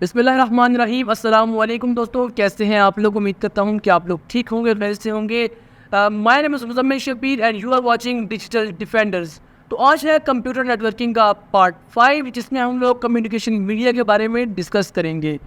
बिस्मिल्लाहिर्रहमानिर्रहीम। अस्सलाम वालेकुम दोस्तों, कैसे हैं आप लोग। उम्मीद करता हूं कि आप लोग ठीक होंगे, वैसे होंगे। My name is Muzammil Shabir and you are watching digital defenders. तो आज है कंप्यूटर नेटवर्किंग का पार्ट 5, जिसमें हम लोग कम्युनिकेशन मीडिया के बारे में डिस्कस करेंगे।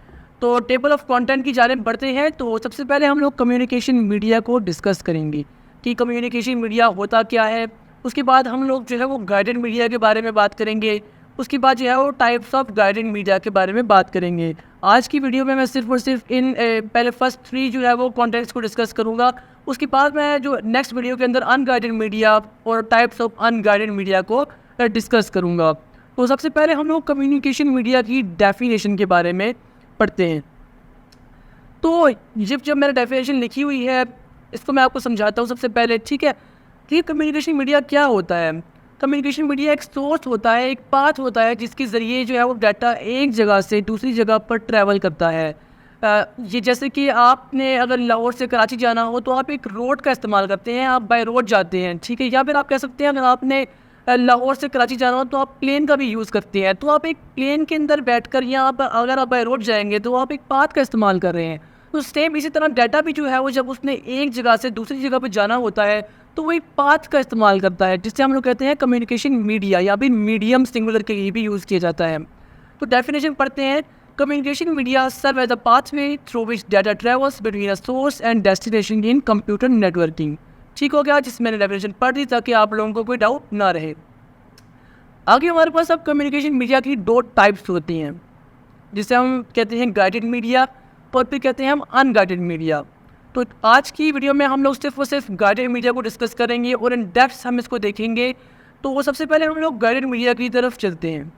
तो टेबल ऑफ कंटेंट की जानिब बढ़ते हैं। तो सबसे पहले हम लोग कम्युनिकेशन मीडिया को डिस्कस करेंगे कि कम्युनिकेशन मीडिया होता क्या है। उसके बाद हम लोग जो है वो गाइडेड मीडिया के बारे में बात करेंगे। उसके बाद जो है वो टाइप्स ऑफ गाइडेड मीडिया के बारे में बात करेंगे। आज की वीडियो में मैं सिर्फ और सिर्फ इन पहले फर्स्ट 3 जो है वो कॉन्टेंट्स को डिस्कस करूँगा। उसके बाद मैं जो नेक्स्ट वीडियो के अंदर अनगाइडेड मीडिया और टाइप्स ऑफ अनगाइडेड मीडिया को डिस्कस करूँगा। तो सबसे पहले हम लोग कम्युनिकेशन मीडिया की डेफिनेशन के बारे में पढ़ते हैं। तो जब मैंने डेफिनेशन लिखी हुई है, इसको मैं आपको समझाता हूँ सबसे पहले, ठीक है। कि कम्युनिकेशन मीडिया क्या होता है। कम्युनिकेशन मीडिया एक सोर्स होता है, एक पाथ होता है जिसके ज़रिए जो है वो डाटा एक जगह से दूसरी जगह पर ट्रैवल करता है। ये जैसे कि आपने अगर लाहौर से कराची जाना हो तो आप एक रोड का इस्तेमाल करते हैं, आप बाय रोड जाते हैं, ठीक है। या फिर आप कह सकते हैं अगर आपने लाहौर से कराची जाना हो तो आप प्लेन का भी यूज़ करते हैं। तो आप एक प्लेन के अंदर बैठकर या आप अगर आप बाय रोड जाएंगे तो आप एक पाथ का इस्तेमाल कर रहे हैं। तो सेम इसी तरह डाटा भी जो है वो जब उसने एक जगह से दूसरी जगह पर जाना होता है तो वही पाथ का इस्तेमाल करता है, जिससे हम लोग कहते हैं कम्युनिकेशन मीडिया, या भी मीडियम सिंगुलर के लिए भी यूज़ किया जाता है। तो डेफिनेशन पढ़ते हैं। Communication media serve as a pathway through which data travels between a source and destination in computer networking. ठीक हो गया, जिसमें मैंने डेफिनेशन पढ़ दी ताकि आप लोगों को कोई डाउट ना रहे। आगे हमारे पास अब कम्युनिकेशन मीडिया की 2 टाइप्स होती हैं, जिसे हम कहते हैं गाइडेड मीडिया और फिर कहते हैं हम अनगाइडेड मीडिया। तो आज की वीडियो में हम लोग सिर्फ और सिर्फ गाइडेड मीडिया को डिस्कस करेंगे और इन डेप्थ हम इसको देखेंगे। तो वो सबसे पहले हम लोग गाइडेड मीडिया की तरफ चलते हैं।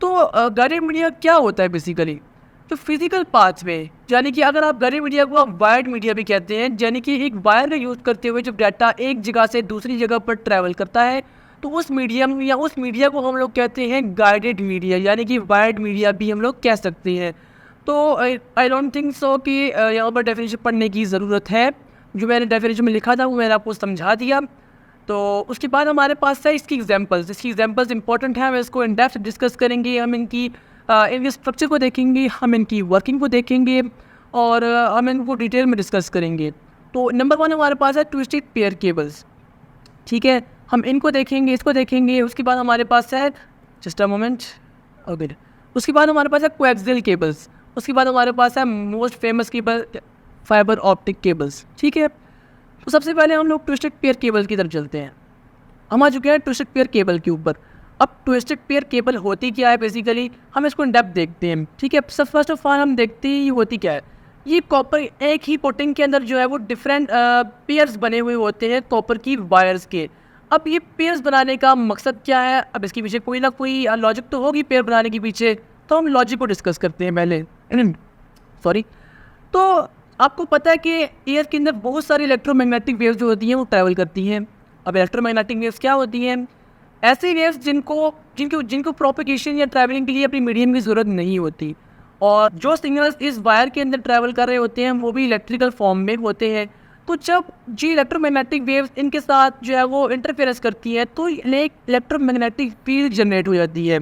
तो गाइडेड मीडिया क्या होता है बेसिकली। तो फिजिकल पाथवे, यानी कि अगर आप गाइडेड मीडिया को आप वायर्ड मीडिया भी कहते हैं, यानी कि एक वायर का यूज़ करते हुए जब डाटा एक जगह से दूसरी जगह पर ट्रैवल करता है तो उस मीडियम या उस मीडिया को हम लोग कहते हैं गाइडेड मीडिया, यानी कि वायर्ड मीडिया भी हम लोग कह सकते हैं। तो आई डोंट थिंक सो कि यहाँ पर डेफिनेशन पढ़ने की ज़रूरत है। जो मैंने डेफिनेशन में लिखा था वो मैंने आपको समझा दिया। तो उसके बाद हमारे पास है इसकी एग्जांपल्स इंपॉर्टेंट हैं, हम इसको इन डेप्थ डिस्कस करेंगे। हम इनकी इनके स्ट्रक्चर को देखेंगे, हम इनकी वर्किंग को देखेंगे और हम इनको डिटेल में डिस्कस करेंगे। तो नंबर 1 हमारे पास है ट्विस्टेड पेयर केबल्स, ठीक है। हम इनको देखेंगे, इसको देखेंगे। उसके बाद हमारे पास है जस्ट अ मोमेंट, ओके। उसके बाद हमारे पास है कोएक्सियल केबल्स। उसके बाद हमारे पास है most famous cable fibre optic cables, ठीक है। तो सबसे पहले हम लोग ट्विस्टेड पेयर केबल की तरफ चलते हैं। हम आ चुके हैं ट्विस्टेड पेयर केबल के ऊपर। अब ट्विस्टेड पेयर केबल होती क्या है बेसिकली, हम इसको इन डेप्थ देखते हैं, ठीक है। सब फर्स्ट ऑफ ऑल हम देखते हैं ये होती क्या है। ये कॉपर एक ही पोर्टिंग के अंदर जो है वो डिफरेंट पेयर्स बने हुए होते हैं कॉपर की वायर्स के। अब ये पेयर्स बनाने का मकसद क्या है, अब इसके पीछे कोई ना कोई लॉजिक तो होगी पेयर बनाने के पीछे। तो हम लॉजिक को डिस्कस करते हैं पहले, सॉरी। तो आपको पता है कि एयर के अंदर बहुत सारी इलेक्ट्रोमैग्नेटिक वेव्स जो होती हैं वो ट्रैवल करती हैं। अब इलेक्ट्रोमैग्नेटिक वेव्स क्या होती हैं, ऐसी वेव्स जिनको प्रोपेगेशन या ट्रैवलिंग के लिए अपनी मीडियम की ज़रूरत नहीं होती। और जो सिग्नल्स इस वायर के अंदर ट्रैवल कर रहे होते हैं वो भी इलेक्ट्रिकल फॉर्म में होते हैं। तो जब जी इलेक्ट्रोमैग्नेटिक वेव्स इनके साथ जो है वो इंटरफेरेंस करती है तो एक इलेक्ट्रोमैग्नेटिक फील्ड जनरेट हो जाती है।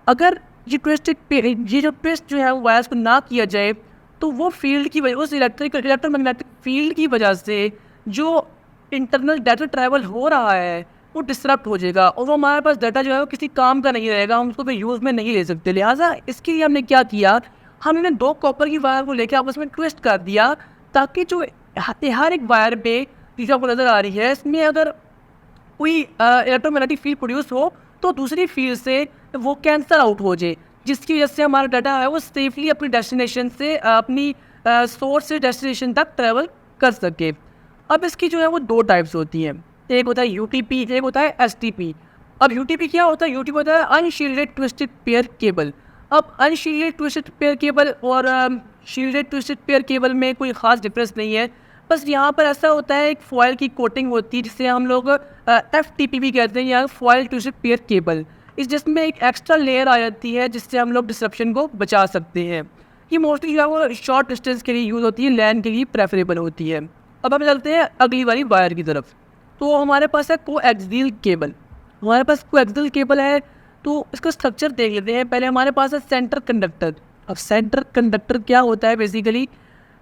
अगर ये जो ट्विस्ट जो है वो वायर्स को ना किया जाए तो वो फील्ड की वजह, उस इलेक्ट्रोमैग्नेटिक फील्ड की वजह से जो इंटरनल डाटा ट्रैवल हो रहा है वो डिस्टर्ब हो जाएगा और वो हमारे पास डाटा जो है वो किसी काम का नहीं रहेगा, हम उसको फिर यूज़ में नहीं ले सकते। लिहाजा इसके लिए हमने क्या किया, हमने 2 कॉपर की वायर को लेकर आपस में ट्विस्ट कर दिया ताकि जो हर एक वायर पे जो आपको नज़र आ रही है इसमें अगर कोई इलेक्ट्रोमैग्नेटिक फील्ड प्रोड्यूस हो तो दूसरी फील्ड से वो कैंसल आउट हो जाए, जिसकी वजह से हमारा डाटा है वो सेफली अपनी डेस्टिनेशन से अपनी सोर्स से डेस्टिनेशन तक ट्रैवल कर सके। अब इसकी जो है वो 2 टाइप्स होती हैं, एक होता है यूटीपी, एक होता है एसटीपी। अब यूटीपी क्या होता है, यूटीपी होता है अनशील्डेड ट्विस्टेड पेयर केबल। अब अनशील्डेड ट्विस्टेड पेयर केबल और शील्डेड ट्विस्टेड पेयर केबल में कोई ख़ास डिफरेंस नहीं है। बस यहाँ पर ऐसा होता है एक फॉयल की कोटिंग होती है जिसे हम लोग FTP भी कहते हैं, या फॉयल ट्विस्टेड पेयर केबल। जिसमें एक एक्स्ट्रा लेयर आ जाती है जिससे हम लोग डिस्ट्रप्शन को बचा सकते हैं। ये मोस्टली जो है वो शॉर्ट डिस्टेंस के लिए यूज़ होती है, लैन के लिए प्रेफरेबल होती है। अब हम चलते हैं अगली वाली वायर की तरफ। तो हमारे पास है कोएक्सियल केबल। हमारे पास कोएक्सियल केबल है तो इसका स्ट्रक्चर देख लेते हैं। पहले हमारे पास है सेंटर कंडक्टर, अब सेंटर कंडक्टर क्या होता है बेसिकली?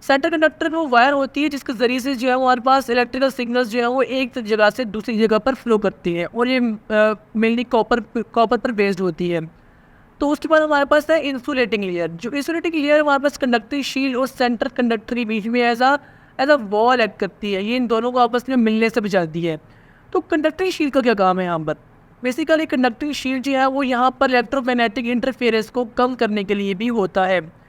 सेंटर कंडक्टर में वो वायर होती है जिसके ज़रिए से जो है हमारे पास इलेक्ट्रिकल सिग्नल्स जो है वो एक जगह से दूसरी जगह पर फ्लो करती है, और ये मेनली कॉपर पर बेस्ड होती है। तो उसके बाद हमारे पास है इंसुलेटिंग लेयर। जो इंसुलेटिंग लेयर हमारे पास कंडक्टिंग शील्ड और सेंटर कंडक्टर के बीच में एज अ वॉल एक्ट करती है। ये इन दोनों को आपस में मिलने से बचाती है। तो कंडक्टिंग शील्ड का क्या काम है यहाँ पर? बेसिकली कंडक्टिंग शील्ड जो है वो यहाँ पर इलेक्ट्रोमैग्नेटिक इंटरफेरेंस को कम करने के लिए भी होता है।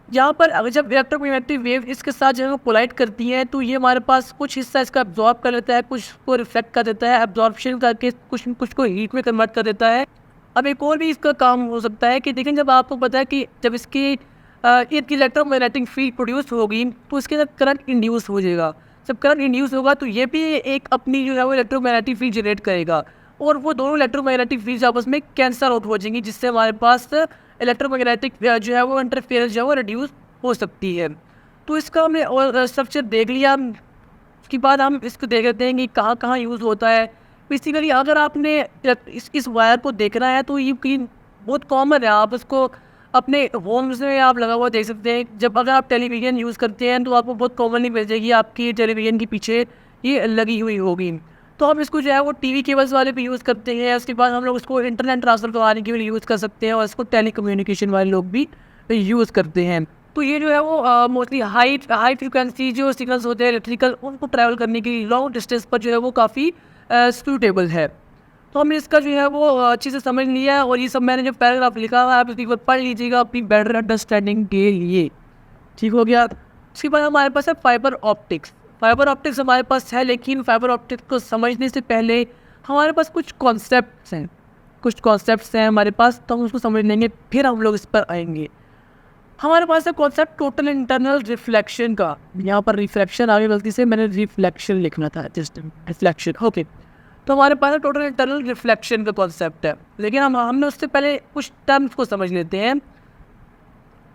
यहाँ पर अगर जब इलेक्ट्रोमैग्नेटिक वेव इसके साथ जो है वो कोलाइड करती है तो ये हमारे पास कुछ हिस्सा इसका एब्जॉर्ब कर लेता है, कुछ को रिफ्लेक्ट कर देता है, एब्जॉर्प्शन करके कुछ को हीट में कन्वर्ट कर देता है। अब एक और भी इसका काम हो सकता है कि देखें, जब आपको पता है कि जब इसकी इलेक्ट्रोमैग्नेटिक फील्ड प्रोड्यूस होगी तो इसके अंदर करंट इंड्यूस हो जाएगा। जब करंट इंड्यूस होगा तो ये भी एक अपनी जो है वो इलेक्ट्रोमैग्नेटिक फील्ड जनरेट करेगा, और वो दोनों इलेक्ट्रोमैग्नेटिक फील्ड आपस में कैंसल आउट हो जाएंगी, जिससे हमारे पास इलेक्ट्रोमैग्नेटिक जो है वो इंटरफेरेंस जो है वो रिड्यूस हो सकती है। तो इसका हमने और स्ट्रक्चर देख लिया। उसके बाद हम इसको देख लेते हैं कि कहाँ कहाँ यूज़ होता है। बेसिकली अगर आपने इस वायर को देखना है तो ये बहुत कॉमन है, आप इसको अपने होम्स में आप लगा हुआ देख सकते हैं। जब अगर आप टेलीविज़न यूज़ करते हैं तो आपको बहुत कॉमनली मिल जाएगी, आपकी टेलीविज़न के पीछे ये लगी हुई होगी। तो हम इसको जो है वो टीवी केबल्स वाले भी यूज़ करते हैं। उसके बाद हम लोग उसको इंटरनेट ट्रांसफ़र करवाने के लिए यूज़ कर सकते हैं, और इसको टेली कम्युनिकेशन वाले लोग भी यूज़ करते हैं। तो ये जो है वो मोस्टली हाई फ्रिक्वेंसी जो सिग्नल्स होते हैं इलेक्ट्रिकल, उनको ट्रैवल करने के लिए लॉन्ग डिस्टेंस पर जो है वो काफ़ी सूटेबल है। तो हमने इसका जो है वो अच्छे से समझ लिया, और ये सब मैंने जो पैराग्राफ लिखा हुआ है आप इसकी पढ़ लीजिएगा अपनी बेटर अंडरस्टैंडिंग के लिए। ठीक हो गया। उसके बाद हमारे पास है फाइबर ऑप्टिक्स। फाइबर ऑप्टिक्स हमारे पास है, लेकिन फाइबर ऑप्टिक्स को समझने से पहले हमारे पास कुछ कॉन्सेप्ट्स हैं हमारे पास, तो हम उसको समझ लेंगे, फिर हम लोग इस पर आएंगे। हमारे पास है कॉन्सेप्ट टोटल इंटरनल रिफ्लेक्शन का। यहाँ पर रिफ्लेक्शन आगे गलती से मैंने रिफ्लेक्शन लिखना था, जस्ट रिफ्लेक्शन, ओके। तो हमारे पास है टोटल इंटरनल रिफ्लेक्शन का कॉन्सेप्ट है, लेकिन हमने उससे पहले कुछ टर्म्स को समझ लेते हैं।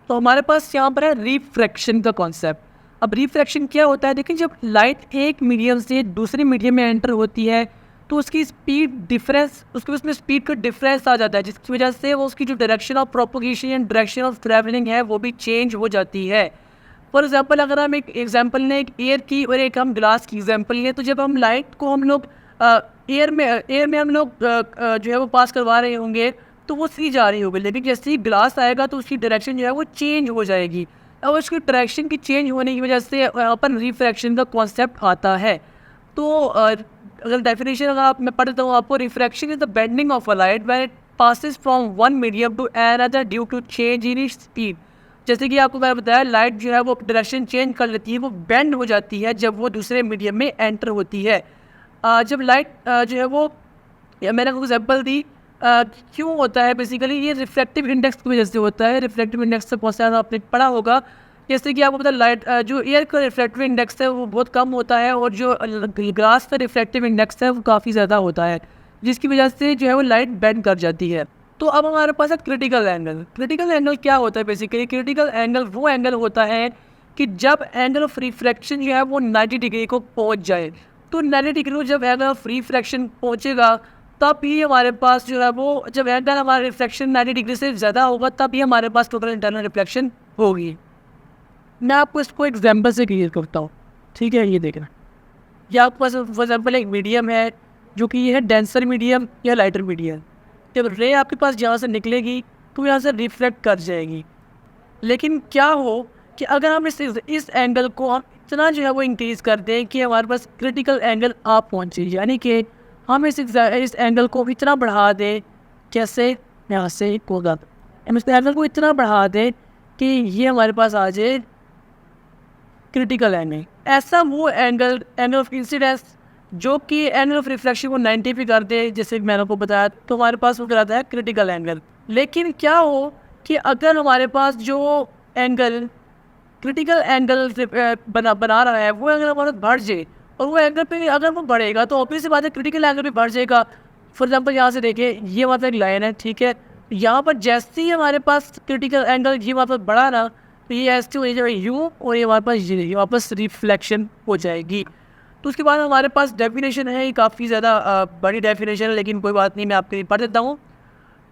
तो हमारे पास यहाँ पर है रिफ्रैक्शन का कॉन्सेप्ट। अब रिफ्रैक्शन क्या होता है? देखिए, जब लाइट एक मीडियम से दूसरे मीडियम में एंटर होती है तो उसकी स्पीड डिफरेंस, उसमें स्पीड का डिफरेंस आ जाता है, जिसकी वजह से वो उसकी जो डायरेक्शन ऑफ प्रोपोगेशन या डायरेक्शन ऑफ ट्रैवलिंग है वो भी चेंज हो जाती है। फॉर एग्जांपल, अगर हम एक एग्जांपल लें, एक एयर की और एक हम ग्लास की एग्जांपल लें, तो जब हम लाइट को हम लोग एयर में हम लोग जो है वो पास करवा रहे होंगे तो वो सीधी जा रही होगी, लेकिन जैसे ही ग्लास आएगा तो उसकी डायरेक्शन जो है वो चेंज हो जाएगी, और उसकी डायरेक्शन की चेंज होने की वजह से यहाँ पर रिफ्रैक्शन का कॉन्सेप्ट आता है। तो अगर डेफिनेशन अगर आप मैं पढ़ता हूँ आपको, refraction is the bending of a light when it passes from one medium to another due to change in its speed. जैसे कि आपको मैंने बताया, लाइट जो है वो डायरेक्शन चेंज कर लेती है, वो बेंड हो जाती है जब वो दूसरे मीडियम में एंटर होती है। जब लाइट जो है वो, मैंने आपको एग्जाम्पल दी, क्यों होता है? बेसिकली ये रिफ्लेक्टिव इंडेक्स की वजह से होता है। रिफ्लेक्टिव इंडेक्स से बहुत ज़्यादा आपने पढ़ा होगा। जैसे कि आपको पता है, लाइट जो एयर का रिफ्लेक्टिव इंडेक्स है वो बहुत कम होता है, और जो ग्लास का रिफ्लेक्टिव इंडेक्स है वो काफ़ी ज़्यादा होता है, जिसकी वजह से जो है वो लाइट बेंड कर जाती है। तो अब हमारे पास है क्रिटिकल एंगल। क्रिटिकल एंगल क्या होता है? बेसिकली क्रिटिकल एंगल वो एंगल होता है कि जब एंगल ऑफ रिफ्रैक्शन जो है वो 90 डिग्री को पहुँच जाए। तो 90 डिग्री को जब एंगल ऑफ रिफ्रैक्शन पहुँचेगा तब ही हमारे पास जो है वो, जब एंगल हमारा रिफ्लेक्शन 90 डिग्री से ज़्यादा होगा तब ही हमारे पास टोटल इंटरनल रिफ्लेक्शन होगी। मैं आपको इसको एग्जाम्पल से क्लियर करता हूँ, ठीक है? ये देखना, ये आपके पास फॉर एग्जाम्पल एक मीडियम है, जो कि ये है डेंसर मीडियम या लाइटर मीडियम। जब रे आपके पास यहाँ से निकलेगी तो यहाँ से रिफ्लेक्ट कर जाएगी। लेकिन क्या हो कि अगर हम इस एंगल को हम इतना जो है वो इंक्रीज़ कर दें कि हमारे पास क्रिटिकल एंगल आप पहुँचे, यानी कि हम इस एंगल को इतना बढ़ा दें, कैसे? यहाँ से होगा, हम इस एंगल को इतना बढ़ा दें कि ये हमारे पास आ जाए क्रिटिकल एंगल। ऐसा वो एंगल ऑफ इंसिडेंस जो कि एंगल ऑफ रिफ्लेक्शन को 90 पे कर दे, जैसे मैंने आपको बताया, तो हमारे पास वो कराता है क्रिटिकल एंगल। लेकिन क्या हो कि अगर हमारे पास जो एंगल क्रिटिकल एंगल बना रहा है वो एंगल हमारा बढ़ जाए, और वो एंगल पे अगर वो बढ़ेगा तो ऑब्वियस सी बात है क्रिटिकल एंगल भी बढ़ जाएगा। फॉर एग्जांपल, यहाँ से देखिए, ये मतलब एक लाइन है, ठीक है? यहाँ पर जैसे ही हमारे पास क्रिटिकल एंगल ये वापस बढ़ा ना, तो ये ऐसे हो जाएगा यू, और ये हमारे पास ये वापस रिफ्लेक्शन हो जाएगी। तो उसके बाद हमारे पास डेफिनेशन है, ये काफ़ी ज़्यादा बड़ी डेफिनेशन है, लेकिन कोई बात नहीं, मैं आपके लिए पढ़ देता हूँ।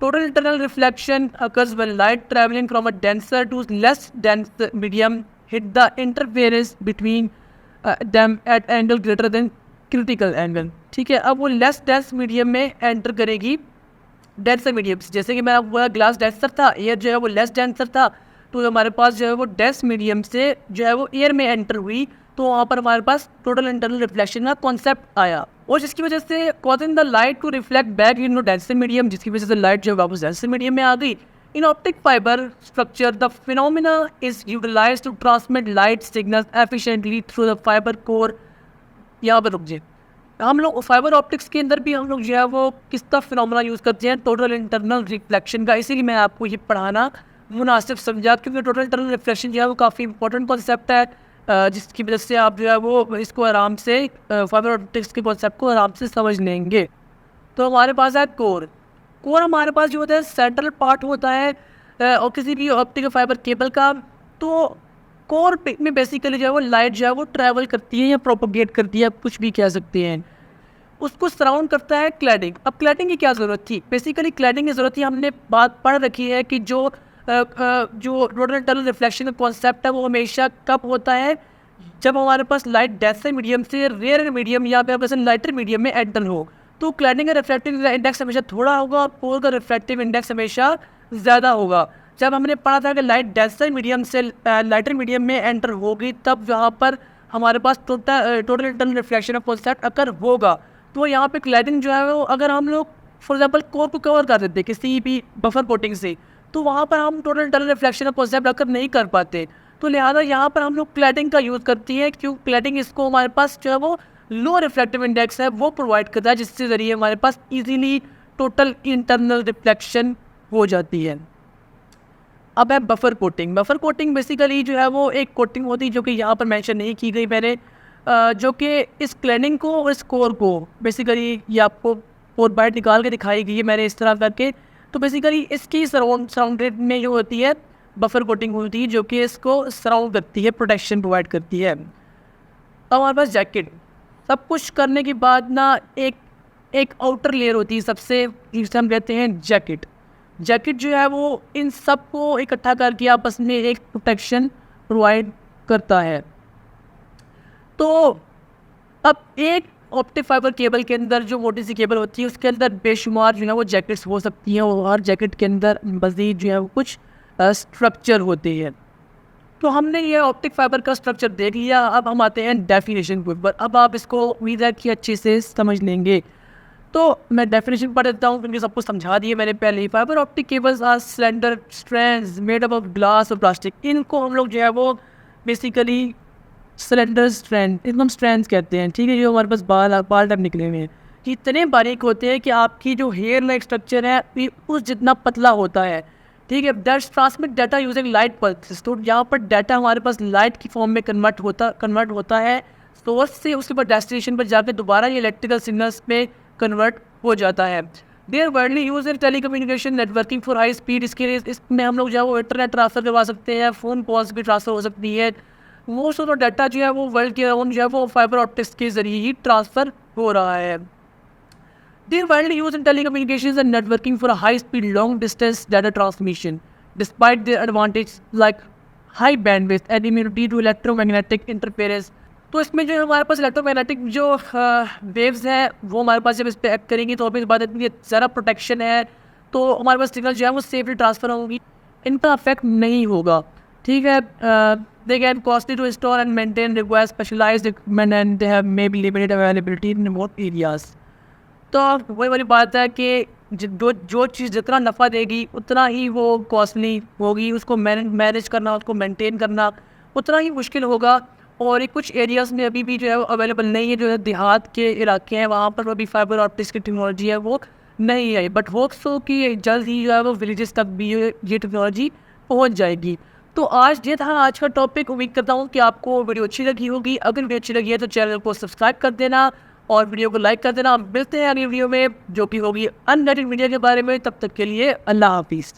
Total internal reflection occurs when light traveling from a denser to less dense medium hit the interference between them at angle greater than critical angle. ठीक है, अब वो लेस डेंस मीडियम में एंटर करेगी डेंसर मीडियम से. जैसे कि मैं आपको बोला ग्लास डेंसर था, एयर जो है वो लेस डेंसर था, तो हमारे पास जो है वो डेंस मीडियम से जो है वो एयर में एंटर हुई, तो वहाँ पर हमारे पास टोटल इंटरनल रिफ्लेक्शन का कॉन्सेप्ट आया, और जिसकी वजह से causing the light to reflect back in denser medium, जिसकी वजह से लाइट जो है वापस डेंसर मीडियम में आ गई. In optic fibre structure the phenomena is utilized to transmit light signals efficiently through the fibre core. यहाँ पर रुक जाए, हम लोग फाइबर ऑप्टिक्स के अंदर भी हम लोग जो है वो किसका फिनोमिना यूज़ करते हैं, टोटल इंटरनल रिफ्लेक्शन का. इसीलिए मैं आपको ये पढ़ाना मुनासिब समझा, क्योंकि टोटल इंटरनल रिफ्लेक्शन जो है वो काफ़ी इंपॉर्टेंट कॉन्सेप्ट है, जिसकी वजह से आप जो है वो इसको आराम से फाइबर ऑप्टिक्स के कॉन्सेप्ट को आराम से समझ लेंगे. तो हमारे पास है कोर. कोर हमारे पास जो होता है सेंट्रल पार्ट होता है और किसी भी ऑप्टिकल फाइबर केबल का. तो कोर में बेसिकली जो है वो लाइट जो है वो ट्रैवल करती है या प्रोपोगेट करती है, आप कुछ भी कह सकते हैं. उसको सराउंड करता है क्लैडिंग. अब क्लैडिंग की क्या ज़रूरत थी, बेसिकली क्लैडिंग की ज़रूरत थी, हमने बात पढ़ रखी है कि जो टोटल इंटरनल रिफ्लेक्शन का कॉन्सेप्ट है वो हमेशा कब होता है, जब हमारे पास लाइट डेंसर मीडियम से रेयर मीडियम या फिर लाइटर मीडियम में एंटर हो. तो क्लैडिंग का रिफ्लेक्टिव इंडेक्स हमेशा थोड़ा होगा और कोर का रिफ्लेक्टिव इंडेक्स हमेशा ज़्यादा होगा. जब हमने पढ़ा था कि लाइट डेंसर मीडियम से लाइटर मीडियम में एंटर होगी, तब यहाँ पर हमारे पास टोटल इंटरनल रिफ्लेक्शन का कॉन्सेप्ट अगर होगा. तो यहाँ पे क्लैडिंग जो है वो अगर हम लोग फॉर एग्जांपल कोर को कवर कर देते किसी भी बफर कोटिंग से, तो वहाँ पर हम टोटल इंटरनल रिफ्लेक्शन का कॉन्सेप्ट अगर नहीं कर पाते, तो लिहाजा यहाँ पर हम लोग क्लैडिंग का यूज़ करती है, क्योंकि क्लैडिंग इसको हमारे पास जो है वो लो रिफ्लेक्टिव इंडेक्स है वो प्रोवाइड करता है, जिसके ज़रिए हमारे पास ईजीली टोटल इंटरनल रिफ्लेक्शन हो जाती है. अब है buffer coating. Buffer coating basically जो है वो एक कोटिंग होती है जो कि यहाँ पर मेंशन नहीं की गई मैंने, जो कि इस क्लैडिंग को और इस कोर को बेसिकली ये आपको कोर बाइट निकाल के दिखाई गई है मैंने इस तरह करके. तो बेसिकली इसकी सराउंडेड में जो होती है बफर कोटिंग होती है, जो कि इसको सराउंड करती है, प्रोटेक्शन प्रोवाइड करती है. अब हमारे पास जैकेट, सब कुछ करने के बाद ना एक आउटर लेयर होती है सबसे, जिसे हम कहते हैं जैकेट. जैकेट जो है वो इन सब को इकट्ठा करके आपस में एक प्रोटेक्शन प्रोवाइड करता है. तो अब एक ऑप्टिक फाइबर केबल के अंदर जो मोटी सी केबल होती है उसके अंदर बेशुमार जो है वो जैकेट्स हो सकती हैं, और हर जैकेट के अंदर मज़ीद जो है वो कुछ स्ट्रक्चर होते हैं. तो हमने ये ऑप्टिक फाइबर का स्ट्रक्चर देख लिया. अब हम आते हैं डेफिनेशन के ऊपर. अब आप इसको उम्मीद है कि अच्छे से समझ लेंगे. तो मैं डेफिनेशन पढ़ देता हूँ क्योंकि सब कुछ समझा दिए मैंने पहले ही. Fibre optic cables are cylinder strands made up of glass और प्लास्टिक. इनको हम लोग जो है वो बेसिकली सिलेंडर स्ट्रैंड, एकदम स्ट्रैंड्स कहते हैं, ठीक है, जो हमारे पास बाल टाइप निकले हुए हैं, कि इतने बारीक होते हैं कि आपकी जो हेयर लाइक स्ट्रक्चर है ये उस जितना पतला होता है, ठीक है. That's transmit data using light pulses. तो यहाँ पर डाटा हमारे पास लाइट की फॉर्म में कन्वर्ट होता है सोर्स से, उसके बाद डेस्टिनेशन पर जाकर दोबारा ये इलेक्ट्रिकल सिग्नल्स में कन्वर्ट हो जाता है. They're widely use in telecommunication networking for high speed. इसमें हम लोग जो है वो इंटरनेट ट्रांसफर करवा सकते हैं, फ़ोन कॉल्स भी ट्रांसफ़र हो सकती है. मोस्ट ऑफ द डाटा जो है वो वर्ल्ड के अराउंड जो है वो फाइबर ऑप्टिक्स के ज़रिए ही ट्रांसफ़र हो रहा है. They are widely used in telecommunications and networking for a high-speed, long-distance data transmission, despite their advantage like high bandwidth and immunity to electromagnetic interference. तो इसमें जो हमारे पास इलेक्ट्रोमैग्नेटिक जो वेव्स हैं वो हमारे पास जब इस पर एक्ट करेंगी तो अभी इस बात इतनी ज़्यादा प्रोटेक्शन है, तो हमारे पास सिग्नल जो है वो सेफली ट्रांसफ़र होंगी, इनका अफेक्ट नहीं होगा, ठीक है. They can costly to install and maintain, require specialized equipment and they have maybe limited availability in remote areas. तो वही वाली बात है कि जो चीज़ जितना नफ़ा देगी उतना ही वो कॉस्टली होगी, उसको मैनेज करना, उसको मेंटेन करना उतना ही मुश्किल होगा. और कुछ एरियाज़ में अभी भी जो है वो अवेलेबल नहीं है, जो है देहात के इलाके हैं वहाँ पर अभी फाइबर ऑप्टिक्स की टेक्नोलॉजी है वो नहीं है. बट होप्स हो कि जल्द ही जो है वो विलेजेस तक भी ये टेक्नोलॉजी पहुँच जाएगी. तो आज ये था आज का टॉपिक. उम्मीद करता हूँ कि आपको वीडियो अच्छी लगी होगी. अगर वीडियो अच्छी लगी है तो चैनल को सब्सक्राइब कर देना और वीडियो को लाइक कर देना. मिलते हैं अगली वीडियो में जो कि होगी अनरेटेड मीडिया के बारे में. तब तक के लिए अल्लाह हाफिज़.